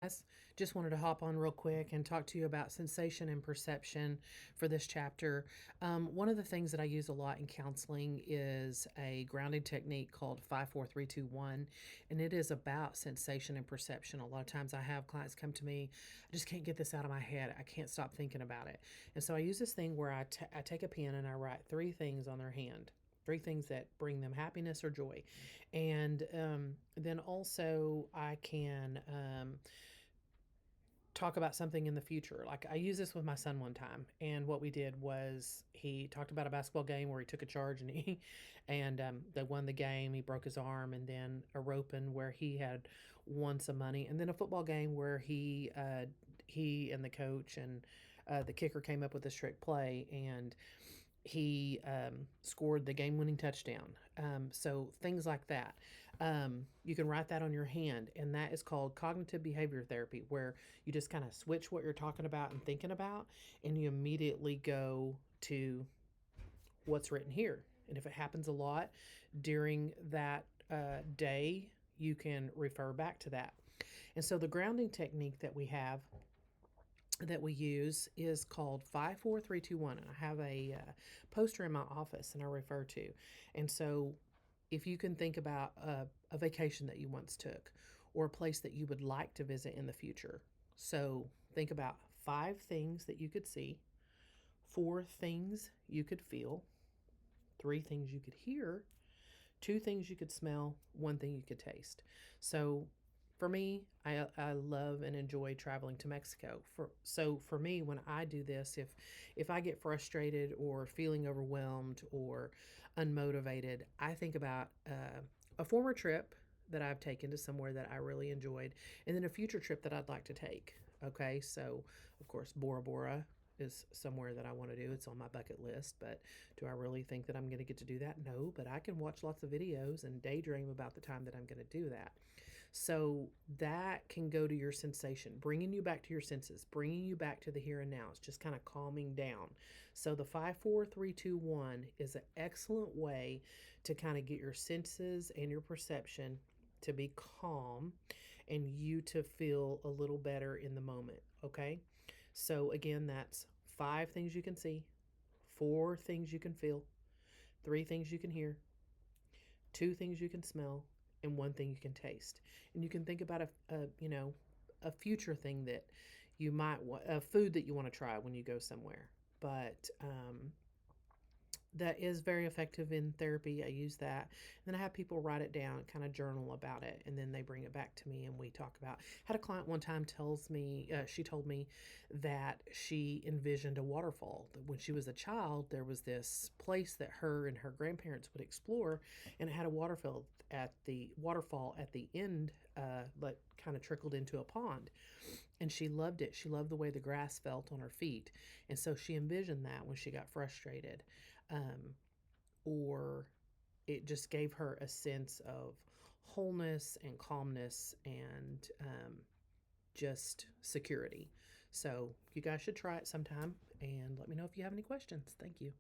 Guys, just wanted to hop on real quick and talk to you about sensation and perception for this chapter. One of the things that I use a lot in counseling is a grounding technique called 54321, and it is about sensation and perception. A lot of times I have clients come to me, I just can't get this out of my head. I can't stop thinking about it. And so I use this thing where I take a pen and I write three things on their hand. Three things that bring them happiness or joy. And then also I can talk about something in the future. Like I used this with my son one time, and what we did was he talked about a basketball game where he took a charge and they won the game. He broke his arm, and then a roping where he had won some money, and then a football game where he and the coach and the kicker came up with this trick play, and he scored the game-winning touchdown. So things like that. You can write that on your hand, and that is called cognitive behavior therapy, where you just kind of switch what you're talking about and thinking about, and you immediately go to what's written here. And if it happens a lot during that day, you can refer back to that. And so the grounding technique that we use is called 54321, and I have a poster in my office and I refer to. And so if you can think about a vacation that you once took or a place that you would like to visit in the future, so think about five things that you could see, four things you could feel, three things you could hear, two things you could smell, one thing you could taste. So for me, I love and enjoy traveling to Mexico. For me, when I do this, if I get frustrated or feeling overwhelmed or unmotivated, I think about a former trip that I've taken to somewhere that I really enjoyed, and then a future trip that I'd like to take. Okay, so of course Bora Bora is somewhere that I want to do. It's on my bucket list, but do I really think that I'm going to get to do that? No, but I can watch lots of videos and daydream about the time that I'm going to do that. So that can go to your sensation, bringing you back to your senses, bringing you back to the here and now. It's just kind of calming down. So the 54321 is an excellent way to kind of get your senses and your perception to be calm and you to feel a little better in the moment. Okay. So again, that's five things you can see, four things you can feel, three things you can hear, two things you can smell, and one thing you can taste. And you can think about a future thing that you might want, a food that you want to try when you go somewhere. But that is very effective in therapy. I use that. And then I have people write it down, kind of journal about it, and then they bring it back to me and we talk about. Had a client one time she told me that she envisioned a waterfall. That when she was a child, there was this place that her and her grandparents would explore, and it had a waterfall at the end, that kind of trickled into a pond. And she loved it. She loved the way the grass felt on her feet. And so she envisioned that when she got frustrated. Um, or it just gave her a sense of wholeness and calmness and just security. So you guys should try it sometime and let me know if you have any questions. Thank you.